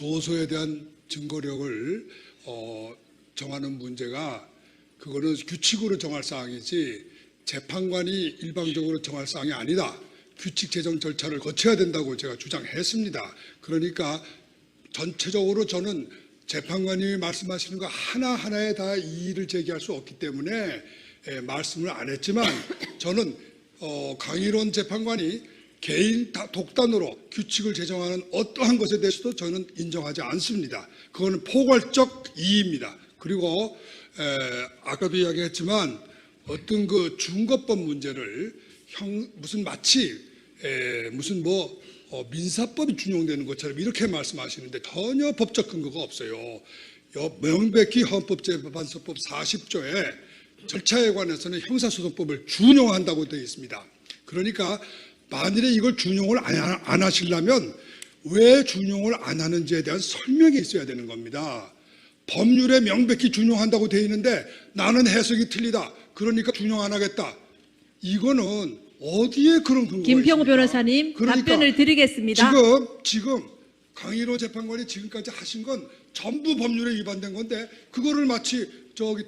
조서에 대한 증거력을 정하는 문제가 그거는 규칙으로 정할 사항이지 재판관이 일방적으로 정할 사항이 아니다. 규칙 제정 절차를 거쳐야 된다고 제가 주장했습니다. 그러니까 전체적으로 저는 재판관님이 말씀하시는 거 하나하나에 다 이의를 제기할 수 없기 때문에 말씀을 안 했지만 저는 강일원 재판관이 개인 독단으로 규칙을 제정하는 어떠한 것에 대해서도 저는 인정하지 않습니다. 그거는 포괄적 이의입니다. 그리고 아까도 이야기했지만 어떤 그 중거법 문제를 무슨 마치 무슨 민사법이 준용되는 것처럼 이렇게 말씀하시는데 전혀 법적 근거가 없어요. 명백히 헌법재판소법 40조에 절차에 관해서는 형사소송법을 준용한다고 되어 있습니다. 그러니까 만일에 이걸 준용을 안 하시려면 왜 준용을 안 하는지에 대한 설명이 있어야 되는 겁니다. 법률에 명백히 준용한다고 되어 있는데 나는 해석이 틀리다. 그러니까 준용 안 하겠다. 이거는 어디에 그런 근거가 김평우 있습니까? 변호사님 그러니까 답변을 드리겠습니다. 지금 강일호 재판관이 지금까지 하신 건 전부 법률에 위반된 건데 그거를 마치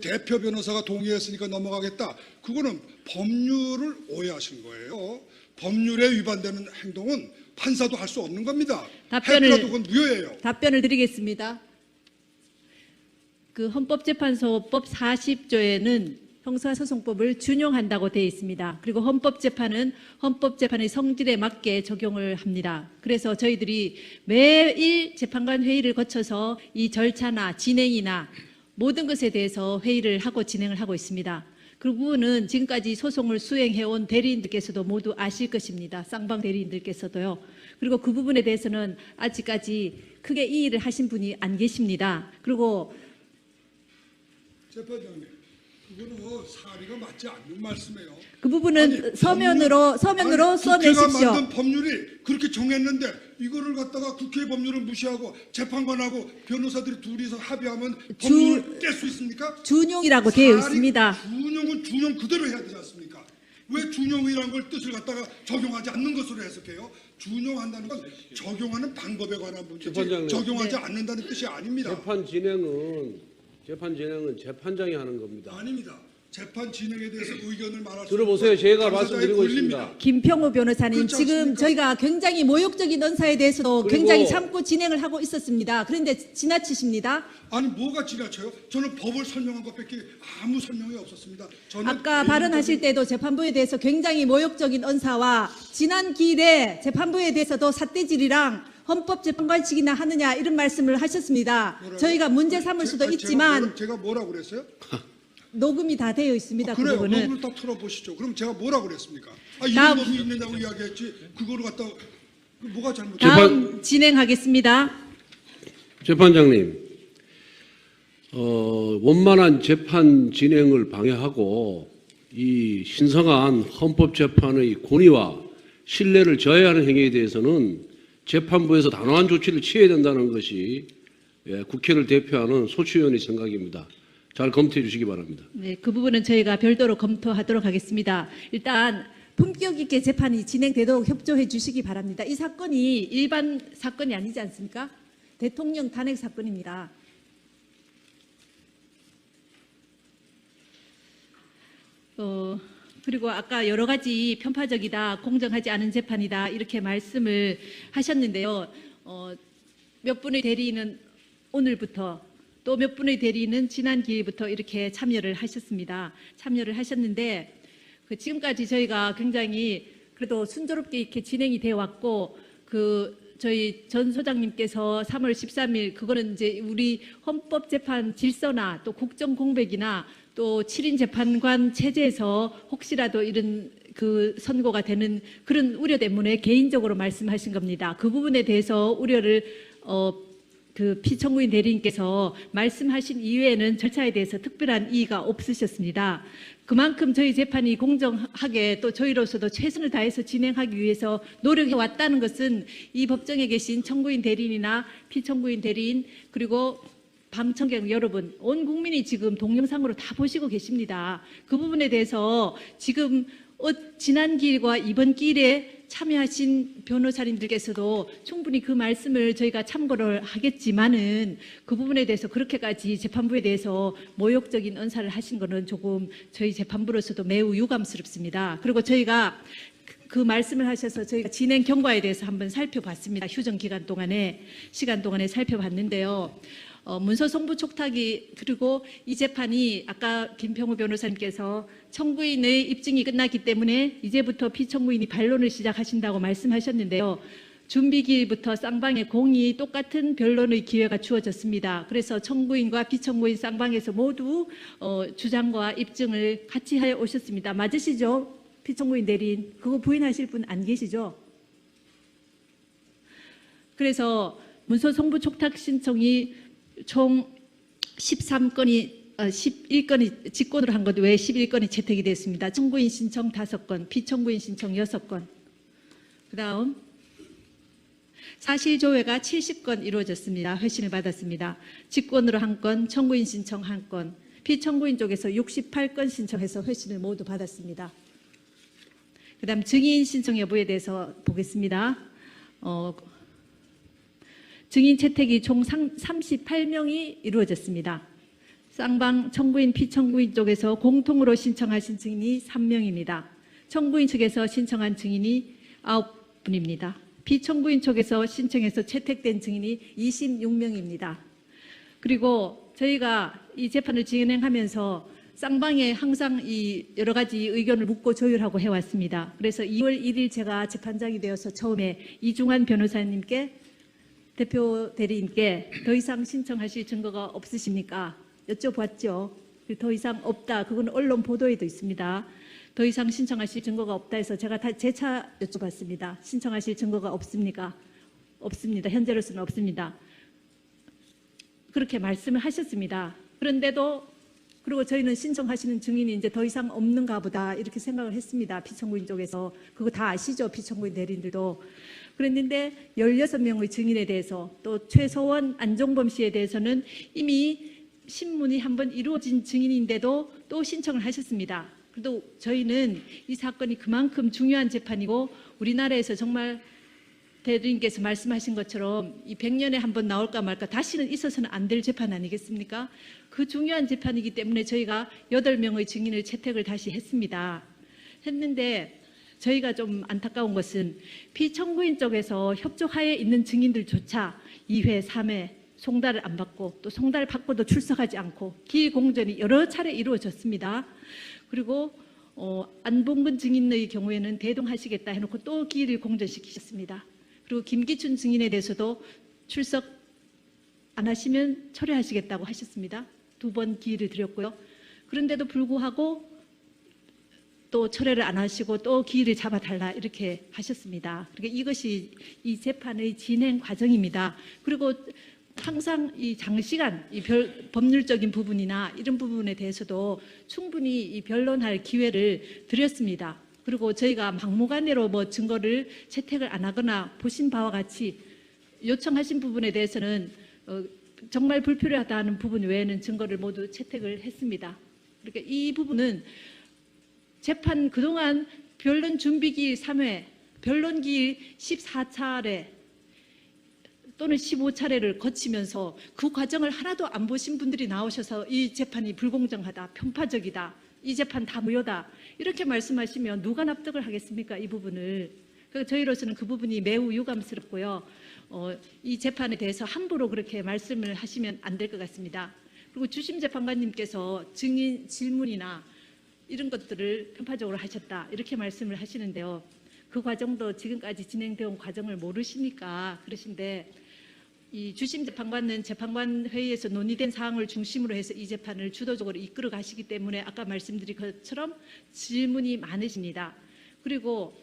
대표 변호사가 동의했으니까 넘어가겠다. 그거는 법률을 오해하신 거예요. 법률에 위반되는 행동은 판사도 할 수 없는 겁니다. 했더라도 그건 무효예요. 답변을 드리겠습니다. 그 헌법재판소법 40조에는 형사소송법을 준용한다고 되어 있습니다. 그리고 헌법재판은 헌법재판의 성질에 맞게 적용을 합니다. 그래서 저희들이 매일 재판관 회의를 거쳐서 이 절차나 진행이나 모든 것에 대해서 회의를 하고 진행을 하고 있습니다. 그 부분은 지금까지 소송을 수행해온 대리인들께서도 모두 아실 것입니다. 쌍방 대리인들께서도요. 그리고 그 부분에 대해서는 아직까지 크게 이의를 하신 분이 안 계십니다. 그리고 재판장님, 그거는 사리가 맞지 않는 말씀이에요. 그 부분은 서면으로 써내십시오. 국회가 만든 법률이 그렇게 정했는데 이거를 갖다가 국회 법률을 무시하고 재판관하고 변호사들이 둘이서 합의하면 법률을 깰 수 있습니까? 준용이라고 되어 있습니다. 준용은 준용 그대로 해야 되지 않습니까? 왜 준용이라는 걸 뜻을 갖다가 적용하지 않는 것으로 해석해요? 준용한다는 건 적용하는 방법에 관한 문제지 적용하지 않는다는 뜻이 아닙니다. 재판 진행은 재판장이 하는 겁니다. 아닙니다. 재판 진행에 대해서 의견을 말할 수 들어보세요. 제가 당사자의 말씀드리고 권리입니다. 있습니다. 김평우 변호사님, 그렇지 지금 않습니까? 저희가 굉장히 모욕적인 언사에 대해서도 그리고 굉장히 참고 진행을 하고 있었습니다. 그런데 지나치십니다. 아니 뭐가 지나쳐요? 저는 법을 설명한 것밖에 아무 설명이 없었습니다. 저는 아까 발언하실 때도 재판부에 대해서 굉장히 모욕적인 언사와 지난 기일에 재판부에 대해서도 삿대질이랑 헌법재판관직이나 하느냐 이런 말씀을 하셨습니다. 뭐라고요? 저희가 문제 삼을 수도 있지만 제가 뭐라고 그랬어요? 녹음이 다 되어 있습니다. 그 그래요. 부분은. 녹음을 다 틀어보시죠. 그럼 제가 뭐라고 그랬습니까? 이런 다음- 법이 있느냐고 이야기했지 그거를 갖다 뭐가 잘못됐어요? 다음 진행하겠습니다. 재판장님, 원만한 재판 진행을 방해하고 이 신성한 헌법재판의 권위와 신뢰를 저해하는 행위에 대해서는 재판부에서 단호한 조치를 취해야 된다는 것이 국회를 대표하는 소추위원의 생각입니다. 잘 검토해 주시기 바랍니다. 네, 그 부분은 저희가 별도로 검토하도록 하겠습니다. 일단 품격 있게 재판이 진행되도록 협조해 주시기 바랍니다. 이 사건이 일반 사건이 아니지 않습니까? 대통령 탄핵 사건입니다. 그리고 아까 여러 가지 편파적이다, 공정하지 않은 재판이다 이렇게 말씀을 하셨는데요. 몇 분의 대리인은 오늘부터 또 몇 분의 대리인은 지난 기회부터 이렇게 참여를 하셨는데 지금까지 저희가 굉장히 그래도 순조롭게 이렇게 진행이 되어 왔고 저희 전 소장님께서 3월 13일 그거는 이제 우리 헌법재판 질서나 또 국정공백이나 또 7인 재판관 체제에서 혹시라도 이런 선고가 되는 그런 우려 때문에 개인적으로 말씀하신 겁니다. 그 부분에 대해서 우려를 피청구인 대리인께서 말씀하신 이외에는 절차에 대해서 특별한 이의가 없으셨습니다. 그만큼 저희 재판이 공정하게 또 저희로서도 최선을 다해서 진행하기 위해서 노력해 왔다는 것은 이 법정에 계신 청구인 대리인이나 피청구인 대리인 그리고 방청객 여러분, 온 국민이 지금 동영상으로 다 보시고 계십니다. 그 부분에 대해서 지금 지난 기일과 이번 기일에 참여하신 변호사님들께서도 충분히 그 말씀을 저희가 참고를 하겠지만은 그 부분에 대해서 그렇게까지 재판부에 대해서 모욕적인 언사를 하신 거는 조금 저희 재판부로서도 매우 유감스럽습니다. 그리고 저희가 그 말씀을 하셔서 저희가 진행 경과에 대해서 한번 살펴봤습니다. 휴정 기간 동안에 시간 동안에 살펴봤는데요. 문서 송부 촉탁이 그리고 이 재판이 아까 김평우 변호사님께서 청구인의 입증이 끝났기 때문에 이제부터 피청구인이 반론을 시작하신다고 말씀하셨는데요. 준비기일부터 쌍방의 공이 똑같은 변론의 기회가 주어졌습니다. 그래서 청구인과 피청구인 쌍방에서 모두 주장과 입증을 같이 해 오셨습니다. 맞으시죠? 피청구인 대리인 그거 부인하실 분 안 계시죠? 그래서 문서 송부 촉탁 신청이 총 11건이 직권으로 한 것 외에 11건이 채택이 됐습니다. 청구인 신청 5건, 피청구인 신청 6건. 그 다음 사실조회가 70건 이루어졌습니다. 회신을 받았습니다. 직권으로 1건, 청구인 신청 1건, 피청구인 쪽에서 68건 신청해서 회신을 모두 받았습니다. 그 다음 증인 신청 여부에 대해서 보겠습니다. 증인 채택이 총 38명이 이루어졌습니다. 쌍방 청구인, 피청구인 쪽에서 공통으로 신청하신 증인이 3명입니다. 청구인 측에서 신청한 증인이 9분입니다. 피청구인 쪽에서 신청해서 채택된 증인이 26명입니다. 그리고 저희가 이 재판을 진행하면서 쌍방에 항상 이 여러 가지 의견을 묻고 조율하고 해왔습니다. 그래서 2월 1일 제가 재판장이 되어서 처음에 이중환 변호사님께 대표 대리인께 더 이상 신청하실 증거가 없으십니까? 여쭤봤죠. 더 이상 없다. 그건 언론 보도에도 있습니다. 더 이상 신청하실 증거가 없다 해서 제가 다 재차 여쭤봤습니다. 신청하실 증거가 없습니까? 없습니다. 현재로서는 없습니다. 그렇게 말씀을 하셨습니다. 그런데도 그리고 저희는 신청하시는 증인이 이제 더 이상 없는가 보다 이렇게 생각을 했습니다. 피청구인 쪽에서. 그거 다 아시죠? 피청구인 대리인들도. 그랬는데 16명의 증인에 대해서 또 최소원 안종범 씨에 대해서는 이미 신문이 한번 이루어진 증인인데도 또 신청을 하셨습니다. 그래도 저희는 이 사건이 그만큼 중요한 재판이고 우리나라에서 정말 대리인께서 말씀하신 것처럼 이 100년에 한번 나올까 말까 다시는 있어서는 안 될 재판 아니겠습니까? 그 중요한 재판이기 때문에 저희가 8명의 증인을 채택을 다시 했는데 저희가 좀 안타까운 것은 피청구인 쪽에서 협조하에 있는 증인들조차 2회, 3회 송달을 안 받고 또 송달 받고도 출석하지 않고 기일 공전이 여러 차례 이루어졌습니다. 그리고 안봉근 증인의 경우에는 대동하시겠다 해놓고 또 기일을 공전시키셨습니다. 그리고 김기춘 증인에 대해서도 출석 안 하시면 철회하시겠다고 하셨습니다. 2번 기일을 드렸고요. 그런데도 불구하고 또 철회를 안 하시고 또 기일을 잡아달라 이렇게 하셨습니다. 그러니까 이것이 이 재판의 진행 과정입니다. 그리고 항상 이 장시간 이 법률적인 부분이나 이런 부분에 대해서도 충분히 이 변론할 기회를 드렸습니다. 그리고 저희가 막무가내로 뭐 증거를 채택을 안 하거나 보신 바와 같이 요청하신 부분에 대해서는 정말 불필요하다는 부분 외에는 증거를 모두 채택을 했습니다. 그러니까 이 부분은 재판 그동안 변론 준비기일 3회, 변론기일 14차례 또는 15차례를 거치면서 그 과정을 하나도 안 보신 분들이 나오셔서 이 재판이 불공정하다, 편파적이다, 이 재판 다 무효다 이렇게 말씀하시면 누가 납득을 하겠습니까? 이 부분을. 그러니까 저희로서는 그 부분이 매우 유감스럽고요. 이 재판에 대해서 함부로 그렇게 말씀을 하시면 안 될 것 같습니다. 그리고 주심 재판관님께서 증인 질문이나 이런 것들을 편파적으로 하셨다 이렇게 말씀을 하시는데요. 그 과정도 지금까지 진행되어 온 과정을 모르시니까 그러신데 이 주심 재판관은 재판관 회의에서 논의된 사항을 중심으로 해서 이 재판을 주도적으로 이끌어 가시기 때문에 아까 말씀드린 것처럼 질문이 많으십니다. 그리고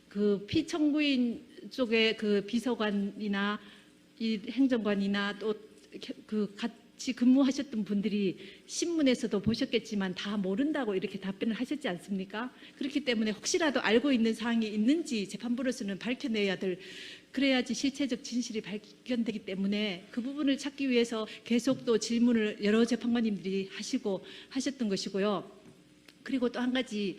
그 피청구인 쪽에 그 비서관이나 이 행정관이나 또 그 같이 근무하셨던 분들이 신문에서도 보셨겠지만 다 모른다고 이렇게 답변을 하셨지 않습니까? 그렇기 때문에 혹시라도 알고 있는 사항이 있는지 재판부로서는 밝혀내야 될, 그래야지 실체적 진실이 발견되기 때문에 그 부분을 찾기 위해서 계속 또 질문을 여러 재판관님들이 하셨던 것이고요. 그리고 또 한 가지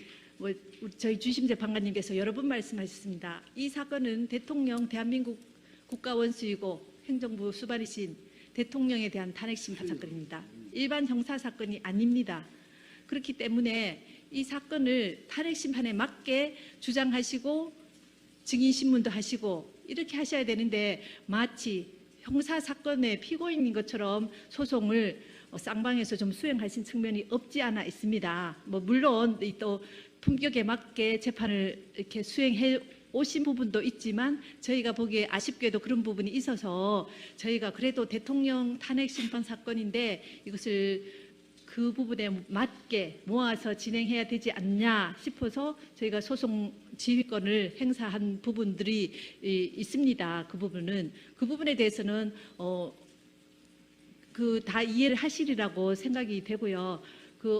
저희 주심 재판관님께서 여러 번 말씀하셨습니다. 이 사건은 대통령 대한민국 국가원수이고 행정부 수반이신 대통령에 대한 탄핵 심판 사건입니다. 일반 형사 사건이 아닙니다. 그렇기 때문에 이 사건을 탄핵 심판에 맞게 주장하시고 증인 신문도 하시고 이렇게 하셔야 되는데 마치 형사 사건의 피고인인 것처럼 소송을 쌍방에서 좀 수행하신 측면이 없지 않아 있습니다. 물론 또 품격에 맞게 재판을 이렇게 수행해 오신 부분도 있지만 저희가 보기에 아쉽게도 그런 부분이 있어서 저희가 그래도 대통령 탄핵 심판 사건인데 이것을 그 부분에 맞게 모아서 진행해야 되지 않냐 싶어서 저희가 소송 지휘권을 행사한 부분들이 있습니다. 그 부분에 대해서는 다 이해를 하시리라고 생각이 되고요.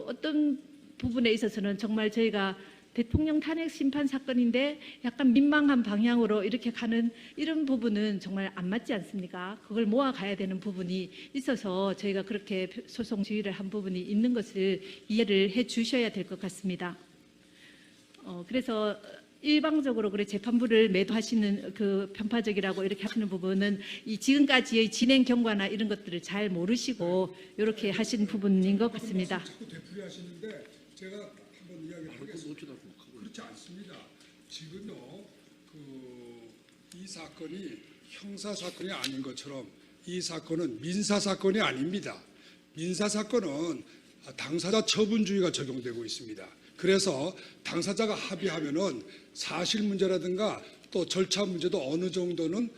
어떤 부분에 있어서는 정말 저희가 대통령 탄핵 심판 사건인데 약간 민망한 방향으로 이렇게 가는 이런 부분은 정말 안 맞지 않습니까? 그걸 모아가야 되는 부분이 있어서 저희가 그렇게 소송 지휘를 한 부분이 있는 것을 이해를 해 주셔야 될 것 같습니다. 그래서 일방적으로 재판부를 매도하시는 편파적이라고 이렇게 하시는 부분은 이 지금까지의 진행 경과나 이런 것들을 잘 모르시고 이렇게 하신 부분인 것 같습니다. 자꾸 되풀이하시는데 제가 한번 이야기를 하겠습니다. 그렇지 않습니다. 지금요, 이 사건이 형사 사건이 아닌 것처럼 이 사건은 민사 사건이 아닙니다. 민사 사건은 당사자 처분주의가 적용되고 있습니다. 그래서 당사자가 합의하면은 사실 문제라든가 또 절차 문제도 어느 정도는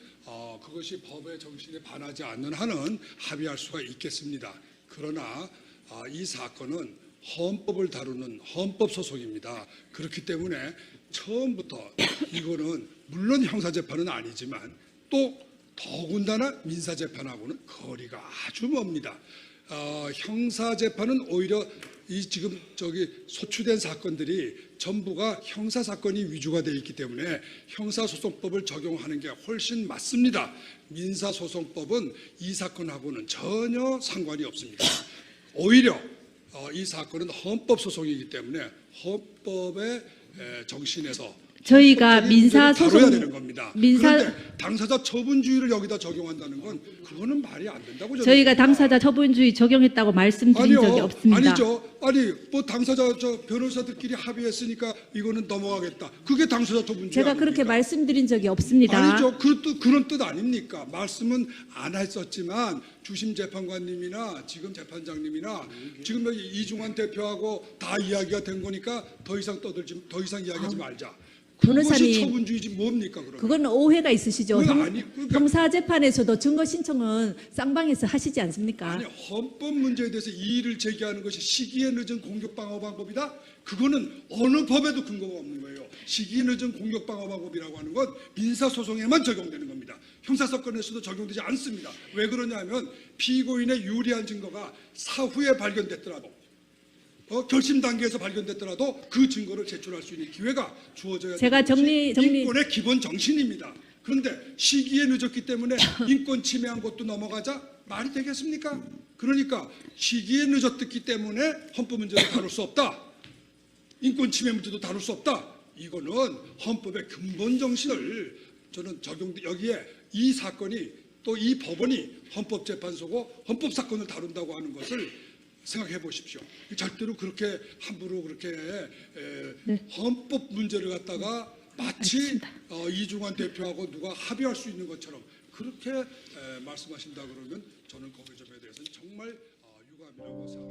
그것이 법의 정신에 반하지 않는 한은 합의할 수가 있겠습니다. 그러나 이 사건은 헌법을 다루는 헌법소송입니다. 그렇기 때문에 처음부터 이거는 물론 형사재판은 아니지만 또 더군다나 민사재판하고는 거리가 아주 멉니다. 형사재판은 오히려 이 지금 소추된 사건들이 전부가 형사사건이 위주가 되어 있기 때문에 형사소송법을 적용하는 게 훨씬 맞습니다. 민사소송법은 이 사건하고는 전혀 상관이 없습니다. 오히려 이 사건은 헌법소송이기 때문에 헌법의 정신에서 저희가 다뤄야 되는 겁니다. 그런데 당사자 처분주의를 여기다 적용한다는 건 그거는 말이 안 된다고 저희가 당사자 처분주의 적용했다고 말씀드린 적이 없습니다. 아니죠. 당사자 변호사들끼리 합의했으니까 이거는 넘어가겠다. 그게 당사자 처분주의 제가 아닙니까? 그렇게 말씀드린 적이 없습니다. 아니죠. 그런 뜻 아닙니까? 말씀은 안 했었지만 주심 재판관님이나 지금 재판장님이나 지금 여기 이중환 대표하고 다 이야기가 된 거니까 더 이상 이야기하지 말자. 그것이 변호사님, 처분주의지 뭡니까 그러면? 그건 오해가 있으시죠. 그러니까 형사재판에서도 증거 신청은 쌍방에서 하시지 않습니까? 아니, 헌법 문제에 대해서 이의를 제기하는 것이 시기에 늦은 공격방어 방법이다? 그거는 어느 법에도 근거가 없는 거예요. 시기에 늦은 공격방어 방법이라고 하는 건 민사소송에만 적용되는 겁니다. 형사사건에서도 적용되지 않습니다. 왜 그러냐면 피고인의 유리한 증거가 사후에 발견됐더라도 결심 단계에서 발견됐더라도 그 증거를 제출할 수 있는 기회가 주어져야 제가 되는 것이 인권의 기본 정신입니다. 그런데 시기에 늦었기 때문에 인권 침해한 것도 넘어가자 말이 되겠습니까? 그러니까 시기에 늦었기 때문에 헌법 문제도 다룰 수 없다. 인권 침해 문제도 다룰 수 없다. 이거는 헌법의 근본 정신을 저는 여기에 이 사건이 또 이 법원이 헌법재판소고 헌법사건을 다룬다고 하는 것을 생각해 보십시오. 절대로 그렇게 함부로 그렇게 헌법 문제를 갖다가 마치 이중환 대표하고 누가 합의할 수 있는 것처럼 그렇게 말씀하신다 그러면 저는 거기 점에 대해서는 정말 유감이라고 생각합니다.